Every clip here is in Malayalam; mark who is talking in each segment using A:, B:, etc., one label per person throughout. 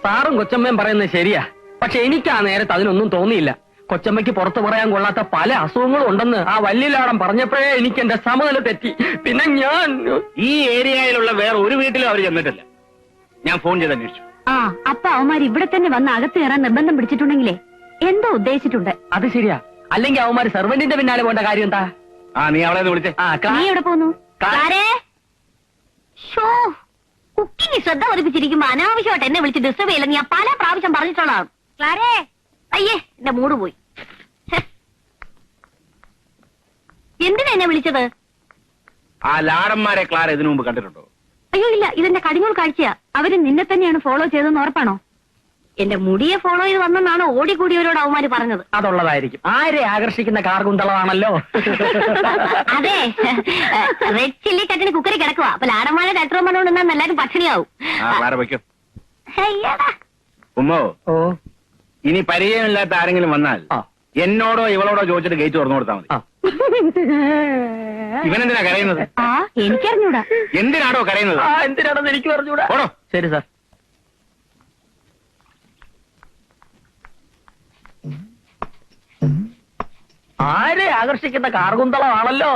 A: സാറും കൊച്ചമ്മയും പറയുന്നത് ശരിയാ. പക്ഷെ എനിക്ക് ആ നേരത്ത് അതിനൊന്നും തോന്നിയില്ല. കൊച്ചമ്മയ്ക്ക് പുറത്തു പറയാൻ കൊള്ളാത്ത പല അസുഖങ്ങളും ഉണ്ടെന്ന് ആ വല്യലാടം പറഞ്ഞപ്പോഴേ എനിക്ക് എന്റെ സമനില തെറ്റി. പിന്നെ ഞാൻ
B: ഈ ഏരിയയിലുള്ള വേറെ ഒരു വീട്ടിലും അവർ ചെന്നിട്ടില്ല. ഞാൻ ഫോൺ ചെയ്ത് അന്വേഷിച്ചു.
C: അപ്പൊ അവന്മാർ ഇവിടെ തന്നെ വന്ന് അകത്ത് കയറാൻ നിർബന്ധം പിടിച്ചിട്ടുണ്ടെങ്കിലേ എന്തോ ഉദ്ദേശിച്ചിട്ടുണ്ട്.
A: അത് ശരിയാ. അല്ലെങ്കിൽ അവന്മാര് സെർവന്റിന്റെ പിന്നാലെ പോകേണ്ട കാര്യം എന്താ?
B: നീ അവളെ വിളിച്ചേ.
C: നീ എവിടെ പോന്നു? കുക്കിംഗ് ശ്രദ്ധ പതിപ്പിച്ചിരിക്കുമ്പോ അനാവശ്യമായിട്ട് എന്നെ വിളിച്ച് ഡിസ്റ്റർബ് ചെയ്യില്ലെന്ന് ഞാൻ പല പ്രാവശ്യം പറഞ്ഞിട്ടുള്ളതാണ്. ക്ലാരേ, അയ്യേ എന്റെ മൂഡ് പോയി. എന്തിനാ എന്നെ വിളിച്ചത്?
B: ആ ലാടന്മാരെ ക്ലാര ഇതിനു മുമ്പ് കണ്ടിട്ടുണ്ടോ?
C: അയ്യോ ഇല്ല, ഇതെന്റെ കടിഞ്ഞൂൽ കാഴ്ചയാ. അവര് നിന്നെ തന്നെയാണ് ഫോളോ ചെയ്തെന്ന് ഉറപ്പാണോ? എന്റെ മുടിയെ ഫോളോ ചെയ്ത് വന്നെന്നാണ് ഓടിക്കൂടിയവരോട് അവന്മാര് പറഞ്ഞത്.
A: അതുള്ളതായിരിക്കും. ആരെ ആകർഷിക്കുന്ന കാർഗുന്തളമാണല്ലോ.
C: അതെ, റെഡ് ചില്ലി ചട്ടിന് കുക്കറി കിടക്കുക. അപ്പൊ ലാടന്മാരെ ഡാക്ടർ പറഞ്ഞുകൊണ്ടെന്നാൽ എല്ലാരും പട്ടിണിയാവും.
B: ഉമ്മോ, ഇനി പരിചയമില്ലാത്ത ആരെങ്കിലും വന്നാൽ എന്നോടോ ഇവളോടോ ചോദിച്ചിട്ട് ഗേറ്റ് തുറന്നു കൊടുത്താൽ മതി. ഇവനെന്തിനാ കരയുന്നത്?
C: എനിക്കറിഞ്ഞൂടാ.
B: എന്തിനാണോ കരയുന്നത്?
A: എന്തിനാണെന്ന് എനിക്ക് പറഞ്ഞൂടാ. ശരി സാർ. ആരെ ആകർഷിക്കുന്ന കാർഗുന്തളമാണല്ലോ.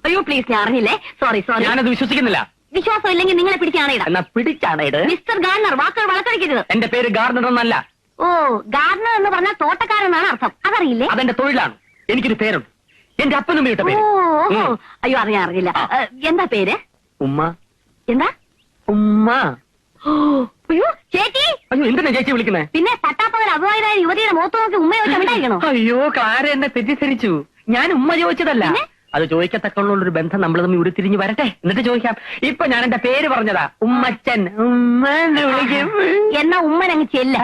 C: അയ്യോ പ്ലീസ്, ഞാൻ അറിഞ്ഞില്ലേ. സോറി.
A: ഞാനത് വിശ്വസിക്കുന്നില്ല.
C: വിശ്വാസം ഇല്ലെങ്കിൽ നിങ്ങളെ പിടിച്ചാണേടാ.
A: എന്നാ പിടിച്ചാണേട്.
C: മിസ്റ്റർ ഗാർണർ, വാക്കുകൾ വളർത്തടിക്കരുത്.
A: എന്റെ പേര് ഗാർണർ എന്നല്ല.
C: ഓ, ഗാർണർ എന്ന് പറഞ്ഞാൽ തോട്ടക്കാരെന്നാണ് അർത്ഥം. അതറിയില്ലേ?
A: അതെന്റെ തൊഴിലാണ്. എനിക്കൊരു പേരുണ്ട്. എന്റെ അപ്പനും വീട്ട പേര്.
C: അയ്യോ അറിഞ്ഞില്ല. എന്താ പേര്?
A: ഉമ്മ.
C: എന്താ?
A: ഉമ്മ.
C: അയ്യോ ചേച്ചി.
A: അയ്യോ എന്തിനാ ചേച്ചി വിളിക്കുന്നേ?
C: പിന്നെ പട്ടാപ്പകൽ അഭിമാനായ യുവതിയുടെ മുഖത്ത് നോക്കി ഉമ്മ ചോദിച്ചാണോ?
A: അയ്യോ ക്ലാര എന്നെ തെറ്റിദ്ധരിച്ചു. ഞാൻ ഉമ്മ ചോദിച്ചതല്ല. അത് ചോദിക്കത്തക്കുള്ളൊരു ബന്ധം നമ്മൾ തമ്മിൽ ഉരുത്തിരിഞ്ഞ് വരട്ടെ, എന്നിട്ട് ചോദിക്കാം. ഇപ്പൊ ഞാൻ എന്റെ പേര് പറഞ്ഞതാ, ഉമ്മച്ചൻ. ഉമ്മന്ന് വിളിക്കും.
C: എന്നാ ഉമ്മൻ അങ്ങ് ചെല്ല.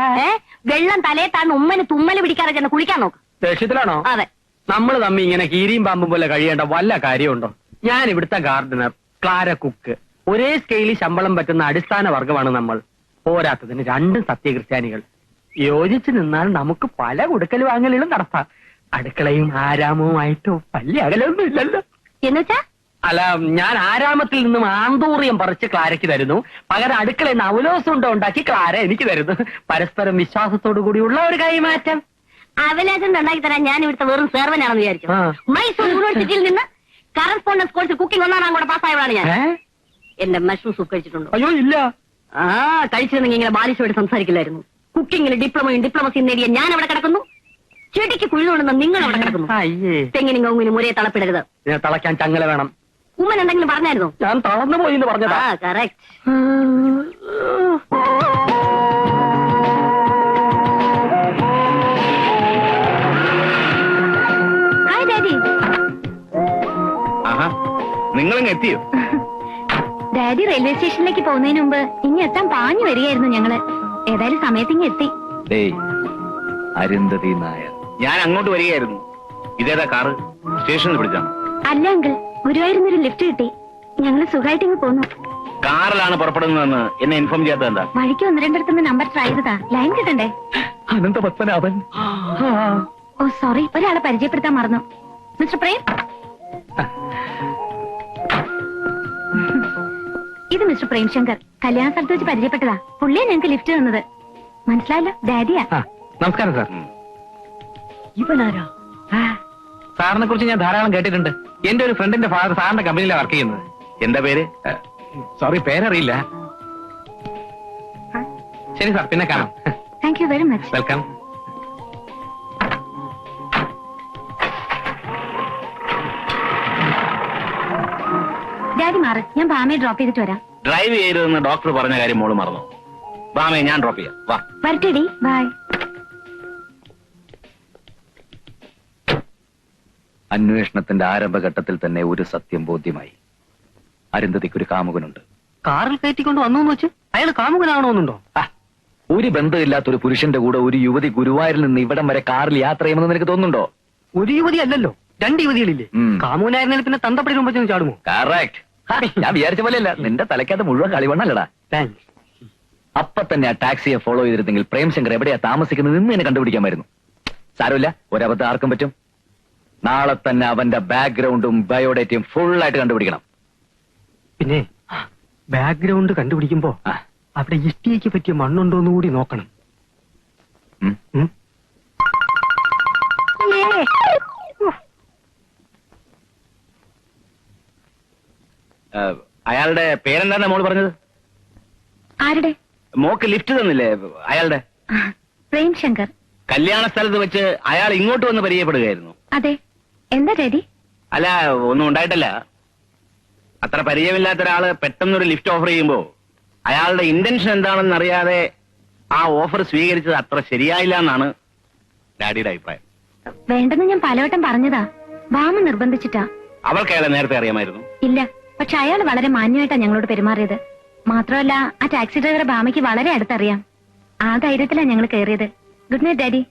C: വെള്ളം തലേ താഴ്ന്ന് ഉമ്മന് തുമ്മല് പിടിക്കാതെ ചെന്ന് കുളിക്കാൻ നോക്ക്.
A: ദേഷ്യത്തിലാണോ?
C: അതെ.
A: നമ്മൾ തമ്മിൽ ഇങ്ങനെ കീരിയും പാമ്പും പോലെ കഴിയേണ്ട വല്ല കാര്യമുണ്ടോ? ഞാൻ ഇവിടുത്തെ ഗാർഡനർ, ക്ലാര കുക്ക്. ഒരേ സ്കെയിലിൽ ശമ്പളം പറ്റുന്ന അടിസ്ഥാന വർഗമാണ് നമ്മൾ. പോരാത്തതിന് രണ്ടും സത്യക്രിസ്ത്യാനികൾ. യോജിച്ചു നിന്നാൽ നമുക്ക് പല കൊടുക്കൽ വാങ്ങലുകളും നടത്താം. അടുക്കളയും ആരാമവുമായിട്ടോ വലിയ അകലൊന്നും ഇല്ലല്ലോ.
C: എന്നുവെച്ചാ?
A: അല്ല, ഞാൻ ആരാമത്തിൽ നിന്നും ആന്തൂറിയം പറിച്ച് ക്ലാരയ്ക്ക് തരുന്നു. പകരം അടുക്കളയിൽ നിന്ന് അവലോസുണ്ടോ ഉണ്ടാക്കി ക്ലാര എനിക്ക് തരുന്നു. പരസ്പരം വിശ്വാസത്തോടു കൂടിയുള്ള ഒരു കൈമാറ്റം.
C: അവലോസുണ്ട് ഉണ്ടാക്കി തരാൻ ഞാൻ ഇവിടുത്തെ വെറും സേർവനാണെന്ന് വിചാരിച്ചു. മൈസൂർ യൂണിവേഴ്സിറ്റിയിൽ നിന്ന് കറസ്പോണ്ടൻസ് കോഴ്സ് കുക്കിംഗ് ഒന്നാം കൂടെ പാസ്സായവളാണ് ഞാൻ. എന്റെ മഷ്റൂം സൂപ്പ് കഴിച്ചിട്ടുണ്ടോ?
A: അയ്യോ ഇല്ല.
C: കഴിച്ചിരുന്നെങ്കിൽ ഇങ്ങനെ ബാലിശോട് സംസാരിക്കില്ലായിരുന്നു. കുക്കിങ്ങിൽ ഡിപ്ലോമയും ഡിപ്ലോമസിയും നേടിയ ഞാൻ അവിടെ കിടക്കുന്നു. ചെടിക്ക് കുഴിതുകൊണ്ടെന്ന് നിങ്ങൾ അവിടെ കിടക്കുന്നു. തെങ്ങിനും കവുങ്ങിനും ഒരേ തളപ്പിടരുത്.
A: തളയ്ക്കാൻ ചങ്ങല വേണം.
C: ഉമ്മൻ എന്തെങ്കിലും പറഞ്ഞായിരുന്നോ?
A: ഞാൻ തളർന്നു പോയി എന്ന് പറഞ്ഞതാ.
C: കറക്റ്റ്. Hi daddy.
B: നിങ്ങളിങ്ങ് എത്തിയോ?
C: ഡാഡി റെയിൽവേ സ്റ്റേഷനിലേക്ക് പോകുന്നതിന് മുമ്പ് ഇങ്ങ് എത്താൻ പാഞ്ഞു വരികയായിരുന്നു ഞങ്ങള്. ഏതായാലും സമയത്ത് എത്തി.
B: അരുന്ധതി നായർ, ഞാൻ അങ്ങോട്ട് വരികയായിരുന്നു. ഇതേതാ കാറ്? സ്റ്റേഷനിൽ പിടിച്ചാണ്?
C: അല്ല അങ്കിൾ, ഗുരുവായൂരിന്നൊരു ലിഫ്റ്റ് കിട്ടി. ഞങ്ങള് സുഖമായിട്ട് ഇങ്ങ് പോന്നു.
B: കാറിലാണ് പുറപ്പെടുന്നതെന്ന് എന്നെ ഇൻഫോം ചെയ്യാത്തത് എന്താ?
C: വഴിക്ക് 1-2 നമ്പർ ട്രൈ ചെയ്തതാ. ലൈൻ കിട്ടണ്ടേ?
A: അനന്തപത്മനാഭൻ.
C: ഓ സോറി, ഒരാളെ പരിചയപ്പെടുത്താൻ മറന്നു. മിസ്റ്റർ പ്രേം, ഇത് മിസ്റ്റർ പ്രേംശങ്കർ. കല്യാണ സ്ഥലത്ത് വെച്ച് പരിചയപ്പെട്ടതാ. പുള്ളിയെ ഞങ്ങൾക്ക് ലിഫ്റ്റ് തന്നത്. മനസ്സിലായല്ലോ, ഡാഡിയാ.
A: നമസ്കാരം സാർ. ഇവനാരാ? സാറിനെ കുറിച്ച് ഞാൻ ധാരാളം കേട്ടിട്ടുണ്ട്. എന്റെ ഒരു ഫ്രണ്ടിന്റെ ഫാദർ സാറിന്റെ കമ്പനിയിലാണ് വർക്ക് ചെയ്യുന്നത്.
B: എന്താ പേര്?
A: സോറി, പേരറിയില്ല. ശരി സാർ, പിന്നെ കാണാം.
C: Thank you very much.
A: Welcome.
C: Daddy മാറ്, ഞാൻ ഭാമയെ ഡ്രോപ്പ് ചെയ്തിട്ട് വരാം.
B: ഡ്രൈവ് ചെയ്യരുതെന്ന് ഡോക്ടർ പറഞ്ഞ കാര്യം മോള് മറന്നു. ഭാമയെ ഞാൻ ഡ്രോപ്പ് ചെയ്യാം. വാ.
C: വരട്ടെടി. ബൈ.
D: അന്വേഷണത്തിന്റെ ആരംഭഘട്ടത്തിൽ തന്നെ ഒരു സത്യം ബോധ്യമായി. അരുന്ധതിക്കൊരു കാമുകനുണ്ട്.
A: കാറിൽ കയറ്റിക്കൊണ്ട് വന്നു വെച്ച് അയാൾ കാമുകനാണോന്നുണ്ടോ?
D: ഒരു ബന്ധമില്ലാത്തൊരു പുരുഷന്റെ കൂടെ ഒരു യുവതി ഗുരുവായൂരിൽ നിന്ന് ഇവിടം വരെ കാറിൽ യാത്ര ചെയ്യുമെന്ന് നിനക്ക് തോന്നുന്നുണ്ടോ?
A: ഒരു യുവതി അല്ലല്ലോ, 2 യുവതികളില്ലേ? കാമുകനായിരുന്നെങ്കിൽ പിന്നെ തന്തപ്പടി മുമ്പ് ചാടുമോ?
D: കറക്റ്റ്. ഞാൻ വിചാരിച്ച പോലെയല്ല, നിന്റെ തലയ്ക്കകത്ത് മുഴുവൻ കളിവണ്ണല്ലടാ. അപ്പൊ തന്നെ ആ ടാക്സിയെ ഫോളോ ചെയ്തിരുന്നെങ്കിൽ പ്രേംശങ്കർ എവിടെയാ താമസിക്കുന്നത് എന്ന് എന്നെ കണ്ടുപിടിക്കാമായിരുന്നു. സാരമില്ല, ഒരബദ്ധം ആർക്കും പറ്റും. നാളെ തന്നെ അവന്റെ ബാക്ക്ഗ്രൗണ്ടും ബയോഡേറ്റയും ഫുള്ളായിട്ട് കണ്ടുപിടിക്കണം.
A: പിന്നെ ബാക്ക്ഗ്രൗണ്ട് കണ്ടുപിടിക്കുമ്പോ അവിടെ ഇഷ്ടിയയ്ക്ക് പറ്റിയ മണ്ണുണ്ടോന്ന് കൂടി നോക്കണം.
B: അയാളുടെ പേരെന്താണ് മോള് പറഞ്ഞത്?
C: ആരുടെ?
B: മോക്ക് ലിഫ്റ്റ് തന്നില്ലേ അയാളുടെ?
C: പ്രേംശങ്കർ.
B: കല്യാണ സ്ഥലത്ത് വെച്ച് അയാൾ ഇങ്ങോട്ട് വന്ന് പരിചയപ്പെടുകയായിരുന്നു.
C: അതെ, എന്താ ഡാഡി?
B: അല്ല, ഒന്നും ഉണ്ടായിട്ടല്ല. അത്ര പരിചയമില്ലാത്ത ഒരാള് പെട്ടെന്നൊരു ലിഫ്റ്റ് ഓഫർ ചെയ്യുമ്പോ അയാളുടെ ഇന്റൻഷൻ എന്താണെന്ന് അറിയാതെ ആ ഓഫർ സ്വീകരിച്ചത് അത്ര ശരിയായില്ല എന്നാണ് ഡാഡിയുടെ അഭിപ്രായം.
C: വേണ്ടെന്ന് ഞാൻ പലവട്ടം പറഞ്ഞതാ. ഭാമ നിർബന്ധിച്ചിട്ടാ.
B: അവൾക്ക് അയാളെ നേരത്തെ അറിയാമായിരുന്നു?
C: ഇല്ല, പക്ഷെ അയാൾ വളരെ മാന്യമായിട്ടാ ഞങ്ങളോട് പെരുമാറിയത്. മാത്രമല്ല, ആ ടാക്സി ഡ്രൈവറെ ഭാമയ്ക്ക് വളരെ അടുത്തറിയാം. ആ ധൈര്യത്തിലാ ഞങ്ങൾ കയറിയത്. Good night daddy.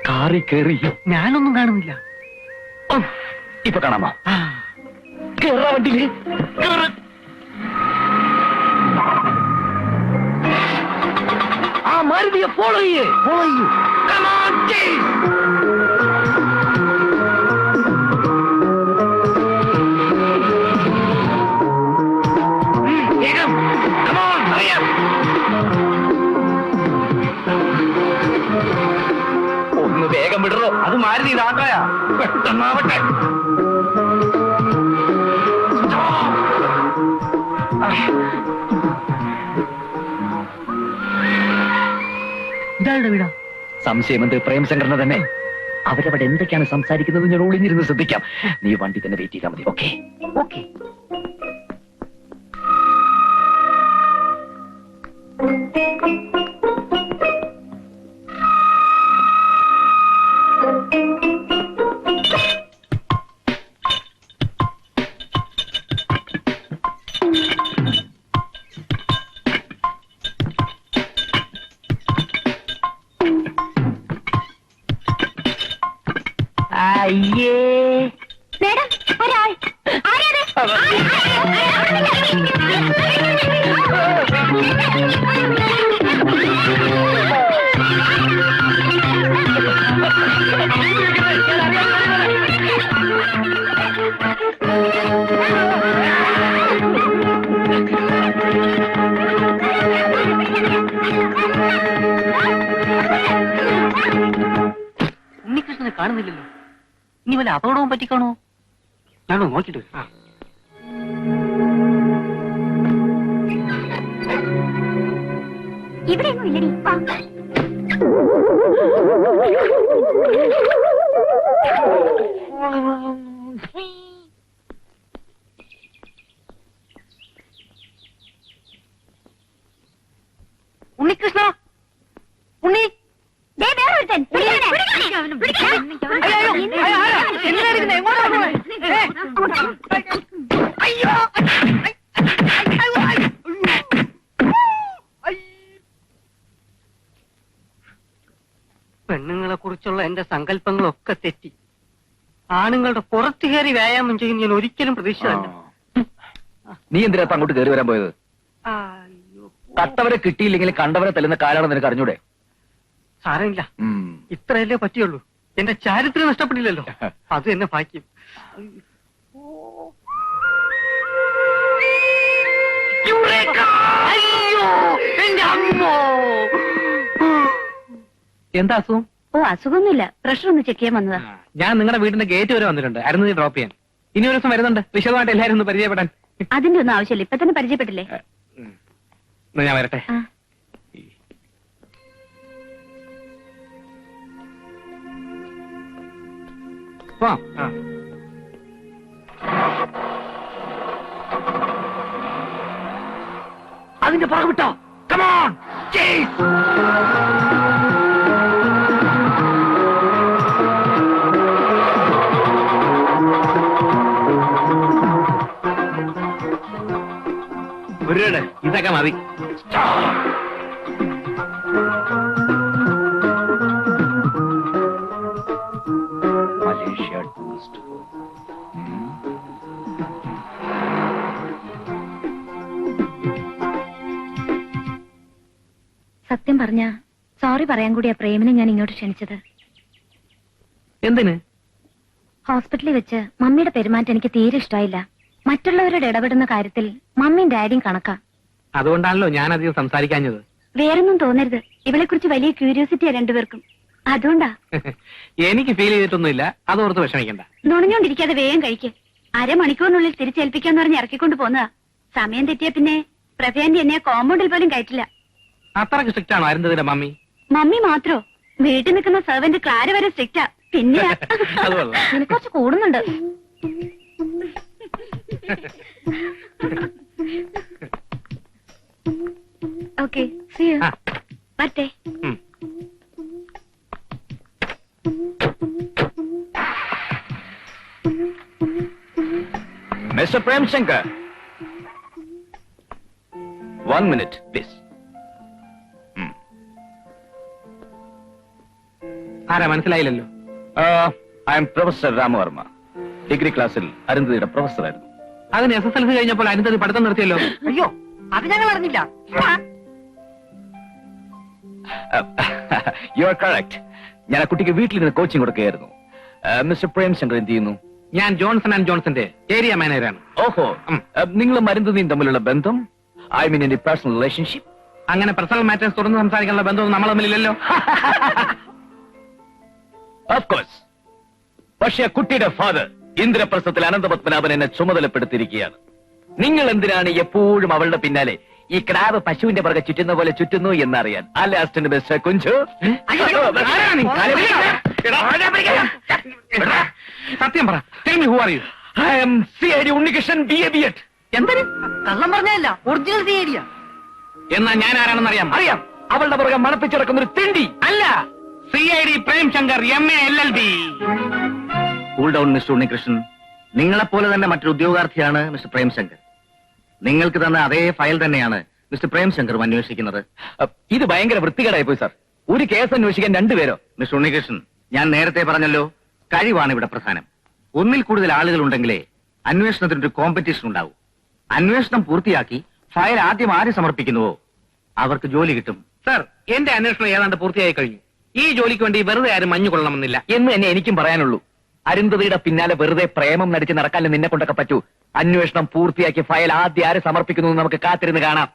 D: കാറി കയറി
A: ഞാനൊന്നും കാണുന്നില്ല.
D: ഇപ്പൊ കാണാമോ? കേറാ വണ്ടിയില്. ആ മാരുതിയെ ഫോളോ ചെയ്യൂ. Come on, chase. വേഗം. Come on, hurry up. ഒന്ന് വേഗം വിടറോ. അത് മാരുതി ഇതാക്കായാ. പെട്ടെന്നാവട്ടെ.
A: ഇതാളുടെ വീടാ?
D: സംശയം എന്ത്? പ്രേംശങ്കറിനെ തന്നെ. അവരവിടെ എന്തൊക്കെയാണ് സംസാരിക്കുന്നത് ഞാൻ ഒളിഞ്ഞിരുന്ന് ശ്രദ്ധിക്കാം. നീ വണ്ടി തന്നെ വെയിറ്റ് ചെയ്താൽ മതി. Okay okay.
C: അയ്യേ മേഡം, ഒരാൾ.
A: ഉണ്ണികൃഷ്ണനെ കാണുന്നില്ലല്ലോ. ഇനി വല്ല അപകടവും പറ്റിക്കാണോ? ഞാനോ നോക്കിട്ട്.
C: ഇവിടെയൊന്നും ഇല്ലടി.
A: ഉണ്ണികൃഷ്ണ, ഉണ്ണി. പെണ്ണുങ്ങളെ കുറിച്ചുള്ള എന്റെ സങ്കല്പങ്ങളൊക്കെ തെറ്റി. ആണുങ്ങളുടെ പുറത്തു കയറി വ്യായാമം ചെയ്യും ഞാൻ ഒരിക്കലും പ്രതീക്ഷിച്ചതല്ല.
D: നീ എന്തിനാ അങ്ങോട്ട് കയറി വരാൻ പോയത്? കട്ടവരെ കിട്ടിയില്ലെങ്കിൽ കണ്ടവരെ തല്ലുന്ന കാലാണെന്ന് നിനക്ക് അറിഞ്ഞൂടെ?
A: സാരമില്ല, ഇത്രയല്ലേ പറ്റിയുള്ളൂ. എന്റെ ചാരിത്രം നഷ്ടപ്പെട്ടില്ലല്ലോ, അത് എന്നെ ഭാഗ്യം. എന്താ അസുഖം?
C: ഓ, അസുഖമൊന്നുമില്ല. പ്രഷർ ഒന്ന് ചെക്ക് ചെയ്യാൻ വന്നതാ.
A: ഞാൻ നിങ്ങളുടെ വീടിന്റെ ഗേറ്റ് വരെ വന്നിട്ടുണ്ട്. അരുന്ന് ഡ്രോപ്പ് ചെയ്യാൻ. ഇനി ഒരു ദിവസം വരുന്നുണ്ട്, വിശദമായിട്ട് എല്ലാവരും ഒന്ന് പരിചയപ്പെടാൻ.
C: അതിന്റെ ഒന്നും ആവശ്യമില്ല, ഇപ്പൊ തന്നെ പരിചയപ്പെട്ടില്ലേ.
A: എന്നാ ഞാൻ വരട്ടെ.
D: അതിന്റെ പുറകെ വിട്ടോ. Come on chase.
A: ഇതൊക്കെ മതി.
D: മലേഷ്യ ടൂറിസ്റ്റ്
E: സത്യം പറഞ്ഞ സോറി പറയാൻ കൂടിയാ പ്രേമിനെ ഞാൻ ഇങ്ങോട്ട് ക്ഷണിച്ചത്.
A: എന്തിന്?
E: ഹോസ്പിറ്റലിൽ വെച്ച് മമ്മിയുടെ പെരുമാറ്റം എനിക്ക് തീരെ ഇഷ്ടമായില്ല. മറ്റുള്ളവരോട് ഇടപെടുന്ന കാര്യത്തിൽ മമ്മിയും ഡാഡിയും കണക്കാ.
A: അതുകൊണ്ടാണല്ലോ ഞാൻ അധികം സംസാരിക്കാഞ്ഞത്.
E: വേറൊന്നും തോന്നരുത്, ഇവളെ കുറിച്ച് വലിയ ക്യൂരിയോസിറ്റിയാ രണ്ടുപേർക്കും. അതുകൊണ്ടാ.
A: എനിക്ക് ഫീൽ ചെയ്തിട്ടൊന്നുമില്ല, അതോർത്ത് വിഷമിക്കണ്ട.
E: നുണഞ്ഞോണ്ടിരിക്കാതെ വേഗം കഴിക്ക്. അരമണിക്കൂറിനുള്ളിൽ തിരിച്ചേൽപ്പിക്കാന്ന് പറഞ്ഞ് ഇറക്കിക്കൊണ്ട് പോന്നതാ. സമയം തെറ്റിയ പിന്നെ പ്രഭയാന്റി എന്നെ കോമ്പൗണ്ടിൽ പോലും കയറ്റില്ല.
A: അത്രക്ക് സ്ട്രിക്റ്റ് ആണോ അരുന്ധതിന്റെ മമ്മി?
E: മമ്മി മാത്രോ, വീട്ടിൽ നിൽക്കുന്ന സെർവന്റ് ക്ലാര വരെ സ്ട്രിക്റ്റാ. പിന്നെ
A: അതുകൊള്ളാം.
E: നിനക്ക് കുറച്ച് കൂടുന്നുണ്ട്. Okay, see you.
A: ആ.
E: വരട്ടെ.
A: ഉം.
D: Mister Premshankar, 1 minute, please.
A: ആരാ മനസ്സിലായില്ലല്ലോ?
D: I am professor Ramavarma. Degree ക്ലാസ്സിൽ അരുന്ധതിയുടെ പ്രൊഫസറായിരുന്നു.
A: അതിന് SSLC കഴിഞ്ഞപ്പോൾ അരുന്ധതി പഠിത്തം നിർത്തിയല്ലോ.
C: അയ്യോ, അത് ഞങ്ങൾ അറിഞ്ഞില്ല.
D: You are correct. ഞാൻ ആ കുട്ടിക്ക് വീട്ടിൽ നിന്ന് കോച്ചിങ് കൊടുക്കുകയായിരുന്നു. മിസ്റ്റർ പ്രേംശങ്കർ എന്ത് ചെയ്യുന്നു?
A: ഞാൻ ജോൺസൺ ആൻഡ് ജോൺസന്റെ ഏരിയ മാനേജറാണ്.
D: ഓഹോ, നിങ്ങളും അരുന്ധതിയും തമ്മിലുള്ള ബന്ധം, ഐ മീൻ എന്റെ പേഴ്സണൽ റിലേഷൻഷിപ്പ്?
A: അങ്ങനെ പേഴ്സണൽ മാറ്റേഴ്സ് തുറന്ന് സംസാരിക്കാനുള്ള ബന്ധമൊന്നും നമ്മൾ തമ്മിലില്ലല്ലോ.
D: Of course. പക്ഷേ ആ കുട്ടിയുടെ ഫാദർ ഇന്ദ്രപ്രസ്ഥത്തിൽ അനന്തപത്മനാഭൻ എന്നെ ചുമതലപ്പെടുത്തിയിരിക്കുകയാണ്. നിങ്ങൾ എന്തിനാണ് എപ്പോഴും അവളുടെ പിന്നാലെ ഈ ക്രാബ് പശുവിന്റെ പുറകെ ചുറ്റുന്ന പോലെ ചുറ്റുന്നു എന്നറിയാൻ. അല്ലെ അസിസ്റ്റന്റ് മിസ്റ്റർ കുഞ്ചു?
A: സത്യം പറ. Tell me who are you?
D: I am CID Unnikrishnan BA.
C: എന്തിന് കള്ളം പറഞ്ഞല്ല, ഒറിജിനൽ തീയടിയാ.
A: എന്നാ ഞാൻ ആരാണെന്ന് അറിയാം.
D: അറിയാം, അവളുടെ പുറകെ മണപ്പിച്ചിറക്കുന്ന ഒരു തിണ്ടി.
A: അല്ല, CID Premshankar MA LLB.
B: Cool down mister Unnikrishnan. നിങ്ങളെപ്പോലെ തന്നെ മറ്റൊരു ഉദ്യോഗാർത്ഥിയാണ് മിസ്റ്റർ പ്രേംശങ്കർ. നിങ്ങൾക്ക് തന്ന അതേ ഫയൽ തന്നെയാണ് മിസ്റ്റർ പ്രേംശങ്കറും അന്വേഷിക്കുന്നത്.
D: ഇത് ഭയങ്കര വൃത്തികേടായി പോയി സാർ. ഒരു കേസ് അന്വേഷിക്കാൻ രണ്ടുപേരോ?
B: മിസ്റ്റർ ഉണ്ണികൃഷ്ണൻ, ഞാൻ നേരത്തെ പറഞ്ഞല്ലോ, കഴിവാണ് ഇവിടെ പ്രധാനം. ഒന്നിൽ കൂടുതൽ ആളുകൾ ഉണ്ടെങ്കിലേ അന്വേഷണത്തിനൊരു കോമ്പറ്റീഷൻ ഉണ്ടാവും. അന്വേഷണം പൂർത്തിയാക്കി ഫയൽ ആദ്യം ആര് സമർപ്പിക്കുന്നുവോ അവർക്ക് ജോലി കിട്ടും.
A: സർ, എന്റെ അന്വേഷണം ഏതാണ്ട് പൂർത്തിയായി കഴിഞ്ഞു. ഈ ജോലിക്ക് വേണ്ടി വെറുതെ ആരും മഞ്ഞു കൊള്ളണമെന്നില്ല
D: എന്ന് തന്നെ എനിക്കും പറയാനുള്ളൂ. അരുന്ധതിയുടെ പിന്നാലെ വെറുതെ പ്രേമം നടിച്ച് നടക്കാനും നിന്നെ കൊണ്ടൊക്കെ പറ്റൂ. അന്വേഷണം പൂർത്തിയാക്കി ഫയൽ ആദ്യം ആര് സംർപ്പിക്കുന്നു നമുക്ക് കാത്തിരുന്ന് കാണാം.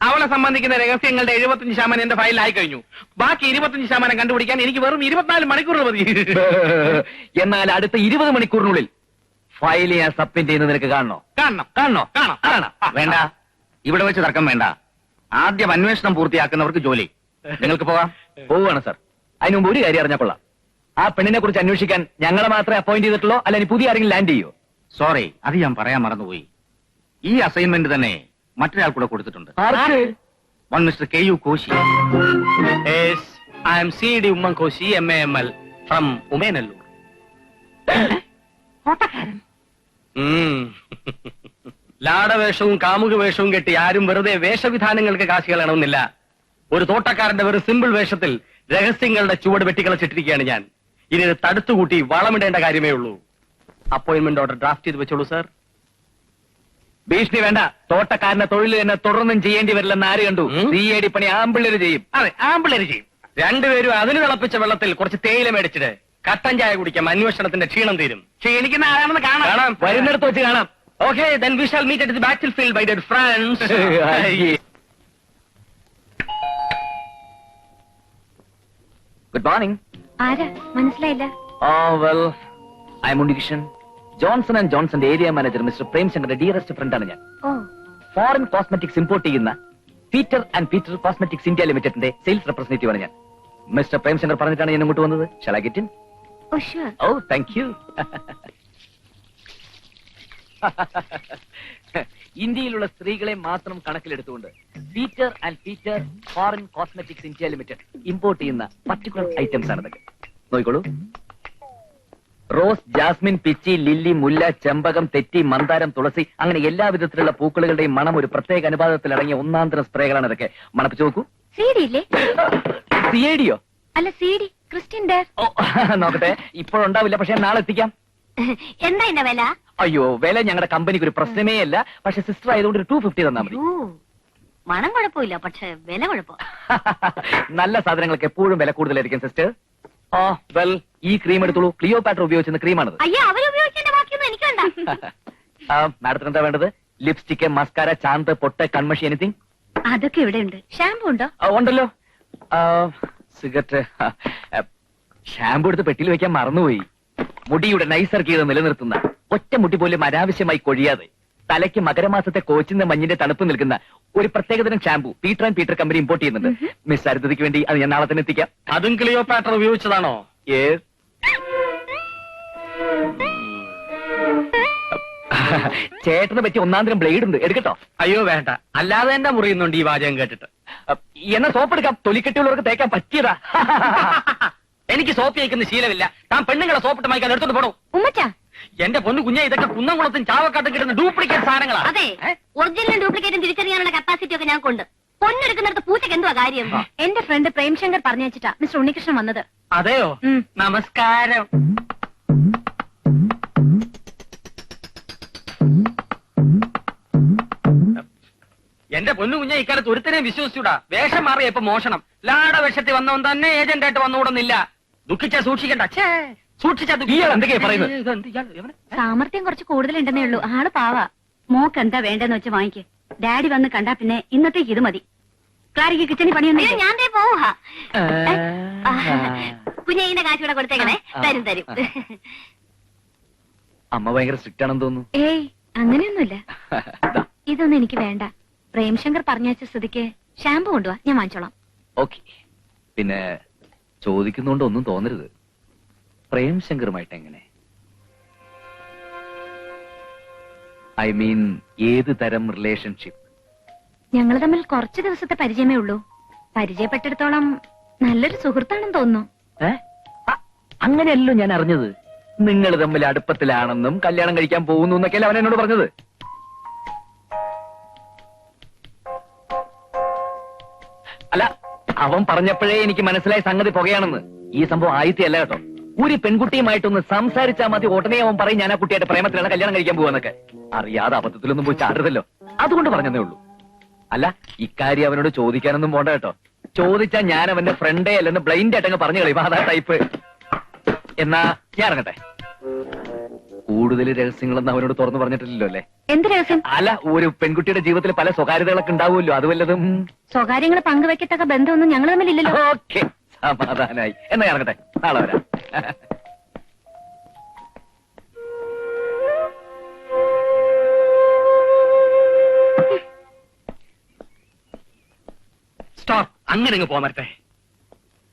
A: അവളെ സംബന്ധിക്കുന്ന രഹസ്യങ്ങളുടെ 75% എന്റെ ഫയലിലായി കഴിഞ്ഞു. ബാക്കി 25% കണ്ടുപിടിക്കാൻ എനിക്ക് വെറും 24 മണിക്കൂർ മതി.
D: എന്നാൽ അടുത്ത 20 മണിക്കൂറിനുള്ളിൽ ഫയൽ ഞാൻ സബ്മിറ്റ് ചെയ്യുന്നത് നിനക്ക് കാണണോ?
A: കാണണം.
B: വേണ്ട, ഇവിടെ വെച്ച് തർക്കം വേണ്ട. ആദ്യം അന്വേഷണം പൂർത്തിയാക്കുന്നവർക്ക് ജോലി. നിങ്ങൾക്ക് പോകാം.
D: പോവുകയാണ് സാർ. അതിന് മുമ്പ് ഒരു കാര്യം അറിഞ്ഞാൽ കൊള്ളാം. ആ പെണ്ണിനെ കുറിച്ച് അന്വേഷിക്കാൻ ഞങ്ങളെ മാത്രമേ അപ്പോയിന്റ് ചെയ്തിട്ടുള്ളൂ, അല്ല ഇനി പുതിയ ആരെങ്കിലും ലാൻഡ് ചെയ്യോ?
B: സോറി, അത് ഞാൻ പറയാൻ മറന്നുപോയി. ഈ അസൈൻമെന്റ് തന്നെ മറ്റൊരാൾ കൂടെ കൊടുത്തിട്ടുണ്ട്. One mister KU Koshy.
A: I am CID Oommenkoshy MAML from Umenallur. ലാടവേഷവും കാമുക വേഷവും കെട്ടി ആരും വെറുതെ വേഷവിധാനങ്ങൾക്ക് കാശ് കളയണമെന്നില്ല. ഒരു തോട്ടക്കാരന്റെ വെറും സിമ്പിൾ വേഷത്തിൽ രഹസ്യങ്ങളുടെ ചുവട് വെട്ടിക്കളച്ചിട്ടിരിക്കുകയാണ് ഞാൻ. ഇനി ഇത് തടുത്തുകൂട്ടി വളമിടേണ്ട കാര്യമേ ഉള്ളൂ. അപ്പോയിന്റ്മെന്റ് ഓർഡർ ഡ്രാഫ്റ്റ് ചെയ്ത് വെച്ചോളൂ സാർ.
D: ഭീഷണി വേണ്ട. തോട്ടക്കാരന്റെ തൊഴിൽ തന്നെ തുടർന്നും ചെയ്യേണ്ടി വരില്ലെന്ന് ആര് കണ്ടു? CID പണി ആമ്പിള്ളേര് ചെയ്യും.
A: അതെ, ആമ്പിള്ളേര് ചെയ്യും. രണ്ടുപേരും അതിന് തിളപ്പിച്ച വെള്ളത്തിൽ കുറച്ച് തേയില മേടിച്ചിട്ട് കട്ടൻ ചായ കുടിക്കാം. അന്വേഷണത്തിന്റെ ക്ഷീണം തീരും. ക്ഷീണിക്കുന്ന ആരാണെന്ന് കാണാം.
D: വരുന്നിടത്ത് വെച്ച് കാണാം.
A: Okay, then we shall meet at the battlefield, my dear friends.
D: Good morning.
E: ആരാ മനസ്സിലായില്ല?
D: Well, I am Unnikrishnan. Johnson and ജോൺസന്റെ ഏരിയ മാനേജർ മിസ്റ്റർ പ്രേംശങ്കറിന്റെ ഡിയറസ്റ്റ് ഫ്രണ്ടാണ് ഞാൻ.
E: ഓ,
D: ഫോറിൻ കോസ്മെറ്റിക്സ് ഇമ്പോർട്ട് ചെയ്യുന്ന Peter and Peter cosmetics India ലിമിറ്റഡിന്റെ സെയിൽസ് റെപ്രസെന്റേറ്റീവ് ആണ് ഞാൻ. മിസ്റ്റർ പ്രേംശങ്കർ പറഞ്ഞിട്ടാണ് ഞാൻ ഇങ്ങോട്ട് വന്നത്. Shall I get in?
E: Oh sure.
D: Oh, thank you. ഇന്ത്യയിലുള്ള സ്ത്രീകളെ മാത്രം കണക്കിലെടുത്തുകൊണ്ട് Peter and Peter foreign cosmetics India limited import ചെയ്യുന്ന പർട്ടിക്കുലർ ഐറ്റംസ് ആണ് ഇതൊക്കെ. നോക്കിക്കോളൂ. റോസ്, ജാസ്മിൻ, പിച്ചി, ലില്ലി, മുല്ല, ചെമ്പകം, തെറ്റി, മന്ദാരം, തുളസി, അങ്ങനെ എല്ലാ വിധത്തിലുള്ള പൂക്കളുടെയും മണം ഒരു പ്രത്യേക അനുപാതത്തിൽ അടങ്ങിയ ഒന്നാന്തരം സ്പ്രേകളാണ് ഇതൊക്കെ. മണപ്പിച്ചു നോക്കൂ.
E: CD ഇല്ലേ?
D: CIDയോ?
E: അല്ല, CD ക്രിസ്ത്യൻ ഡയർ.
D: ഓ, നോക്കട്ടെ. ഇപ്പോഴുണ്ടാവില്ല, പക്ഷെ നാളെ എത്തിക്കാം.
E: എന്താ എന്റെ വില?
D: അയ്യോ, വില ഞങ്ങളുടെ കമ്പനിക്ക് ഒരു പ്രശ്നമേ അല്ല. പക്ഷെ സിസ്റ്റർ ആയതുകൊണ്ട് ഒരു 250 തന്നാ മതി.
C: മണം കുഴപ്പമില്ല, പക്ഷെ വില കുഴപ്പം.
D: നല്ല സാധനങ്ങൾക്ക് എപ്പോഴും വില കൂടുതലായിരിക്കും സിസ്റ്റർ. ഓ വെൽ, ഈ ക്രീം എടുത്തോളൂ. ക്ലിയോപാട്ര ഉപയോഗിച്ചിരുന്ന ക്രീമാണത്.
C: അയ്യോ, അവരുപയോഗിച്ചതിന്റെ ബാക്കിയൊന്നും എനിക്ക് വേണ്ട.
D: മാഡത്തിന് എന്താ വേണ്ടത്? ലിപ്സ്റ്റിക്, മസ്കാര, ചാന്ത്, പൊട്ട്, കൺമഷി, എനിത്തിങ്?
E: അതൊക്കെ ഇവിടെ ഉണ്ട്. ഷാമ്പു ഉണ്ടോ?
D: ഉണ്ടല്ലോ. സിഗരറ്റ്. ഷാമ്പു എടുത്ത് പെട്ടിയിൽ വെക്കാൻ മറന്നുപോയി. മുടിയുടെ നൈസർഗീത നിലനിർത്തുന്ന, ഒറ്റ മുടി പോലും അനാവശ്യമായി കൊഴിയാതെ, തലയ്ക്ക് മകരമാസത്തെ കോച്ചിന്റെ മഞ്ഞിന്റെ തണുപ്പ് നിൽക്കുന്ന ഒരു പ്രത്യേകതരം shampoo Peter and Peter company import ചെയ്യുന്നുണ്ട്. മിസ് അരുതയ്ക്ക് വേണ്ടി അത് ഞാൻ നാളെ തന്നെ എത്തിക്കാം.
A: അതും ക്ലിയോപാട്ര ഉപയോഗിച്ചതാണോ?
D: Yes. ചേട്ടനെ പറ്റി ഒന്നാന്തരം ബ്ലേഡ് ഉണ്ട്, എടുക്കട്ടോ?
A: അയ്യോ വേണ്ട, അല്ലാതെ എന്റെ മുറിയുന്നുണ്ട് ഈ വാചകം കേട്ടിട്ട്.
D: എന്നാ സോപ്പ് എടുക്കാം, തൊലിക്കെട്ടിയുള്ളവർക്ക് തേക്കാൻ പറ്റിയതാ.
A: എനിക്ക് സോപ്പ് കഴിക്കുന്ന ശീലമില്ല. താൻ പെണ്ണുങ്ങളെ സോപ്പിട്ട് മയക്കാൻ എടുത്തോണ്ട് പോണോ?
E: ഉമ്മച്ചാ,
A: എന്റെ പൊന്നു കുഞ്ഞെ, ഇതൊക്കെ കുന്നംകുളത്തും ചാവക്കാട്ടും കിട്ടുന്ന ഡ്യൂപ്ലിക്കേറ്റ് സാധനങ്ങളാ.
C: അതെ, ഒറിജിനലും ഡ്യൂപ്ലിക്കേറ്റും തിരിച്ചറിയാനുള്ള കപ്പാസിറ്റി ഒക്കെ ഞാൻ കൊണ്ട്. പൊന്നെടുക്കുന്നിടത്ത് പൂച്ചക്ക് എന്തുവാ കാര്യം?
E: എന്റെ ഫ്രണ്ട് പ്രേംശങ്കർ പറഞ്ഞു വെച്ചിട്ടാ മിസ്റ്റർ ഉണ്ണികൃഷ്ണൻ വന്നത്.
A: അതെയോ? നമസ്കാരം. എന്റെ പൊന്നു കുഞ്ഞെ, ഇക്കാലത്ത് ഒരുത്തനെയും വിശ്വസിച്ചൂടാ. വേഷം മാറിയ ഇപ്പൊ മോഷണം. ലാട വേഷത്തിൽ വന്നവൻ തന്നെ ഏജന്റ് ആയിട്ട് വന്നുകൂടുന്നില്ല. ദുഃഖിച്ചാ സൂക്ഷിക്കണ്ട. സൂക്ഷിച്ചാ
D: എന്തൊക്കെയാ പറയുന്നത്?
E: സാമർത്ഥ്യം കുറച്ച് കൂടുതലുണ്ടെന്നേ ഉള്ളൂ. ആള് പാവാ. മോക്ക് എന്താ വേണ്ടെന്ന് വെച്ച് വാങ്ങിക്ക്. ഡാഡി വന്ന് കണ്ടാ പിന്നെ ഇന്നത്തേക്ക് ഇത് മതി. ക്ലാരിക്ക് കിച്ചണിൽ പണിയൊന്നും.
C: ഞാൻ പോവാ. കുഞ്ഞിന്റെ കാശ് കൂടെ കൊടുത്തേക്കണേ. തരും തരും.
D: അമ്മ ഭയങ്കര സ്ട്രിക്റ്റ് ആണെന്ന് തോന്നുന്നു.
E: ഏയ്, അങ്ങനെയൊന്നുമില്ല. ഇതൊന്നും എനിക്ക് വേണ്ട. പ്രേംശങ്കർ പറഞ്ഞയച്ച സ്ഥിതിക്ക് ഷാമ്പു കൊണ്ടുവാ, ഞാൻ വാങ്ങിച്ചോളാം.
D: ഓക്കെ. പിന്നെ ചോദിക്കുന്നോണ്ട് ഒന്നും തോന്നരുത്. പ്രേംശങ്കറുമായിട്ട് എങ്ങനെ? ഐ മീൻ, ഏത് തരം റിലേഷൻഷിപ്പ്?
E: ഞങ്ങൾ തമ്മിൽ കുറച്ച് ദിവസത്തെ പരിചയമേ ഉള്ളൂ. പരിചയപ്പെട്ടിടത്തോളം നല്ലൊരു സുഹൃത്താണെന്ന് തോന്നുന്നു.
D: അങ്ങനെയല്ലോ ഞാൻ അറിഞ്ഞത്. നിങ്ങൾ തമ്മിൽ അടുപ്പത്തിലാണെന്നും കല്യാണം കഴിക്കാൻ പോകുന്നു എന്നൊക്കെയല്ലേ അവൻ എന്നോട് പറഞ്ഞത്. അല്ല, അവൻ പറഞ്ഞപ്പോഴേ എനിക്ക് മനസ്സിലായ സംഗതി പുകയാണെന്ന്. ഈ സംഭവം ആയിത്തല്ല കേട്ടോ. ഒരു പെൺകുട്ടിയുമായിട്ടൊന്ന് സംസാരിച്ചാൽ മതി, ഉടനെ അവൻ പറയും ഞാൻ ആ കുട്ടിയായിട്ട് പ്രേമത്തിലാണ് കല്യാണം കഴിക്കാൻ പോവാന്നൊക്കെ. അറിയാതെ അബദ്ധത്തിലൊന്നും പോയി ചാടരുതല്ലോ, അതുകൊണ്ട് പറഞ്ഞതേ ഉള്ളൂ. അല്ല, ഇക്കാര്യം അവനോട് ചോദിക്കാനൊന്നും പോണ്ട കേട്ടോ. ചോദിച്ചാൽ ഞാൻ അവന്റെ ഫ്രണ്ടേ അല്ലെന്ന് ബ്ലൈൻഡ് ആയിട്ടങ്ങ് പറഞ്ഞു കളയും. അതാ ടൈപ്പ്. എന്നാ ഞാൻ ഇറങ്ങട്ടെ. കൂടുതൽ രഹസ്യങ്ങളൊന്നും അവനോട് തുറന്നു പറഞ്ഞിട്ടില്ലല്ലോ അല്ലേ?
E: എന്ത് രഹസ്യം?
D: അല്ല, ഒരു പെൺകുട്ടിയുടെ ജീവിതത്തിൽ പല സ്വകാര്യതകളൊക്കെ ഉണ്ടാവുമല്ലോ, അത് വല്ലതും?
E: സ്വകാര്യങ്ങൾ പങ്കുവെക്കത്തക്ക ബന്ധമൊന്നും ഞങ്ങൾ തമ്മിലില്ലല്ലോ.
D: ഓക്കെ, സമാധാനായി. എന്നാ ഇറങ്ങട്ടെ, നാളെ വരാം.
A: സ്റ്റോപ്പ്. അങ്ങനെ പോമരട്ടെ.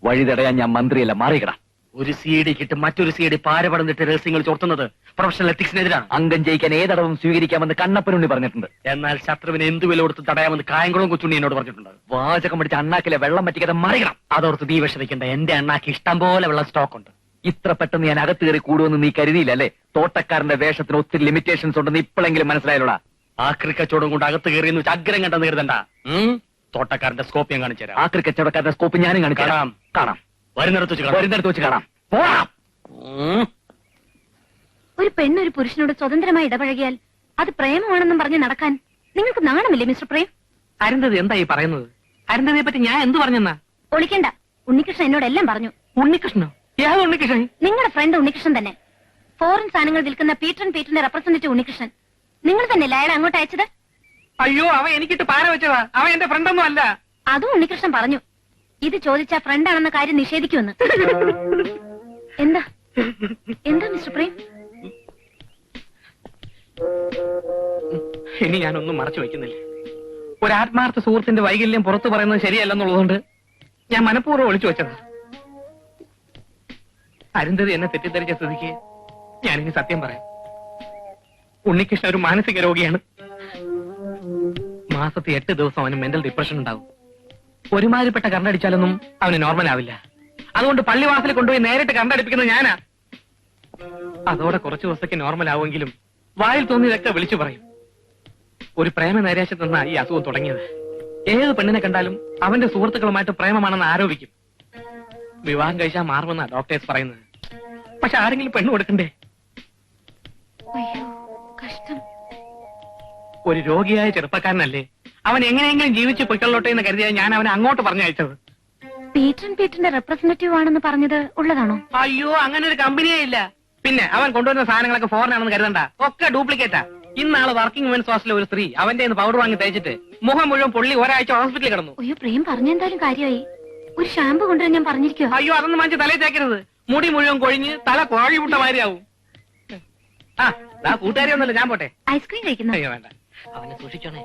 D: വഴി തടയാൻ ഞാൻ മന്ത്രിയല്ല, മാറിയിക്കടാ.
A: ഒരു CD കിട്ടും മറ്റൊരു CD പാരപടന്നിട്ട് രഹസ്യങ്ങൾ ചോർത്തുന്നത് പ്രൊഫഷണൽ എത്തിക്സിനെതിരാണ്.
D: അംഗം ജയിക്കാൻ ഏതടവും സ്വീകരിക്കാമെന്ന് കണ്ണപ്പനുണ്ണി പറഞ്ഞിട്ടുണ്ട്.
A: എന്നാൽ ശത്രുവിനെ എന്ത് വില കൊടുത്ത് തടയാമെന്ന് കായംകുളം കൊച്ചുണ്ണി എന്നോട് പറഞ്ഞിട്ടുണ്ട്.
D: വാചകം പിടിച്ച അണ്ണാക്കിലെ വെള്ളം പറ്റിക്കാതെ മറിയണം.
A: അതോർത്ത് നീ വിഷമിക്കണ്ട. എന്റെ അണ്ണാക്ക് ഇഷ്ടം പോലെ വെള്ളം സ്റ്റോക്ക് ഉണ്ട്.
D: ഇത്ര പെട്ടെന്ന് ഞാൻ അകത്ത് കയറി കൂടുമെന്ന് നീ കരുതിയില്ല അല്ലേ? തോട്ടക്കാരന്റെ വേഷത്തിന് ഒത്തിരി ലിമിറ്റേഷൻസ് ഉണ്ടെന്ന് ഇപ്പോഴെങ്കിലും മനസ്സിലായല്ലോടാ.
A: ആക്രി കച്ചവടം കൊണ്ട് അകത്ത് കയറിയെന്ന് വെച്ച് അഗ്രം കണ്ടെന്ന് കരുതണ്ട. തോട്ടക്കാരന്റെ സ്കോപ്പ് ഞാൻ കാണിച്ചു തരാം.
D: ആക്രി കച്ചവടക്കാരന്റെ സ്കോപ്പ് ഞാനും കാണിച്ചു
A: കാണാം.
D: കാണാം.
A: വരുന്നിടത്ത്
D: വെച്ച് കാണാം.
E: ഒരു പെണ്ണൊരു പുരുഷനോട് സ്വതന്ത്രമായി ഇടപഴകിയാൽ അത് പ്രേമമാണെന്നും പറഞ്ഞ് നടക്കാൻ നിങ്ങൾക്ക് നാണമില്ലേ മിസ്റ്റർ പ്രേം?
A: അരുന്ധതി എന്താ ഈ പറയുന്നത്? അരുന്ധതിയെ പറ്റി ഞാൻ എന്ത് പറഞ്ഞെന്നാ?
E: ഒളിക്കണ്ട. ഉണ്ണികൃഷ്ണൻ എന്നോട് എല്ലാം പറഞ്ഞു.
A: ഉണ്ണികൃഷ്ണനോ? ഏത് ഉണ്ണികൃഷ്ണൻ?
E: നിങ്ങളുടെ ഫ്രണ്ട് ഉണ്ണികൃഷ്ണൻ തന്നെ. ഫോറിൻ സാധനങ്ങൾ വിൽക്കുന്ന പീറ്ററിന്റെ റെപ്രസെന്റേറ്റീവ് ഉണ്ണികൃഷ്ണൻ. നിങ്ങൾ തന്നെയല്ലേ അയാളെ അങ്ങോട്ട് അയച്ചത്?
A: അയ്യോ, അവൻ എനിക്കിട്ട് പാര വെച്ചതാ. അവൻ എന്റെ ഫ്രണ്ടൊന്നും അല്ല.
E: അതും ഉണ്ണികൃഷ്ണൻ പറഞ്ഞു. ഇത് ചോദിച്ചാ ഫ്രണ്ടാണെന്ന കാര്യം നിഷേധിക്കുമെന്ന്. എന്താ എന്താ മിസ്റ്റർ പ്രേം?
A: ഇനി ഞാനൊന്നും മറച്ചു വയ്ക്കുന്നില്ല. ഒരു ആത്മാർത്ഥ സുഹൃത്തിന്റെ വൈകല്യം പുറത്തു പറയുന്നത് ശരിയല്ലെന്നുള്ളതുകൊണ്ട് ഞാൻ മനഃപൂർവ്വം ഒളിച്ചു വെച്ചതാ. അരുന്ധതി എന്നെ തെറ്റിദ്ധരിച്ച സ്ഥിതിക്ക് ഞാനിനി സത്യം പറയാം. ഉണ്ണികൃഷ്ണൻ ഒരു മാനസിക രോഗിയാണ്. മാസത്തിൽ 8 ദിവസം അവന് മെന്റൽ ഡിപ്രഷൻ ഉണ്ടാവും. ഒരുമാതിരിപ്പെട്ട കണ്ടടിച്ചാലൊന്നും അവന് നോർമൽ ആവില്ല. അതുകൊണ്ട് പള്ളിവാസലിൽ കൊണ്ടുപോയി നേരിട്ട് കണ്ടടിപ്പിക്കുന്നത് ഞാനാ. അതോടെ കുറച്ചു ദിവസത്തേക്ക് നോർമൽ ആവുമെങ്കിലും വായിൽ തോന്നിയതൊക്കെ വിളിച്ചു പറയും. ഒരു പ്രേമ നൈരാശ്യത്തിൽ നിന്നാ ഈ അസുഖം തുടങ്ങിയത്. ഏത് പെണ്ണിനെ കണ്ടാലും അവന്റെ സുഹൃത്തുക്കളുമായിട്ട് പ്രേമമാണെന്ന് ആരോപിക്കും. വിവാഹം കഴിച്ചാൽ മാറുമെന്നാ ഡോക്ടേഴ്സ് പറയുന്നത്. പക്ഷെ ആരെങ്കിലും പെണ്ണ് കൊടുക്കണ്ടേ?
E: അയ്യോ, കഷ്ടം.
A: ഒരു രോഗിയായ ചെറുപ്പക്കാരനല്ലേ അവൻ എങ്ങനെയെങ്കിലും ജീവിച്ച് പൊയ്ക്കൊള്ളോട്ടെ എന്ന് കരുതിയാൽ ഞാൻ അവനെ അങ്ങോട്ട് പറഞ്ഞയച്ചത്.
E: പീറ്ററിന്റെ റെപ്രസെന്റേറ്റീവ് ആണെന്ന് പറഞ്ഞത് ഉള്ളതാണോ?
A: അയ്യോ, അങ്ങനെ ഒരു കമ്പനിയേ ഇല്ല. പിന്നെ അവൻ കൊണ്ടുവരുന്ന സാധനങ്ങളൊക്കെ ഫോറിൻ ആണെന്ന് കരുതണ്ട, ഒക്കെ ഡ്യൂപ്ലിക്കേറ്റാ. ഇന്നാള് വർക്കിംഗ് വുമൻസ് ഹോസ്റ്റലിലെ ഒരു സ്ത്രീ അവന്റെ പൗഡർ വാങ്ങി തേച്ചിട്ട് മുഖം മുഴുവൻ പൊള്ളി ഒരാഴ്ച ഹോസ്പിറ്റലിൽ കിടന്നു.
E: അയ്യോ, പ്രേം പറഞ്ഞെന്തായാലും കാര്യമായി. ഒരു ഷാമ്പു കൊണ്ടുവരാൻ ഞാൻ പറഞ്ഞിരിക്കോ?
A: അയ്യോ, അതൊന്നും വാങ്ങിച്ച് തലയിൽ തേക്കരുത്. മുടി മുഴുവൻ കൊഴിഞ്ഞ് തല കോഴി വിട്ട മാതിരിയാവും. ആ, കൂട്ടുകാരി ഒന്നുമില്ല, ഞാൻ പോട്ടെ.
E: ഐസ്ക്രീം കഴിക്കുന്നു.
A: അയ്യോ വേണ്ട, അവനെ സൂക്ഷിച്ചോണേ.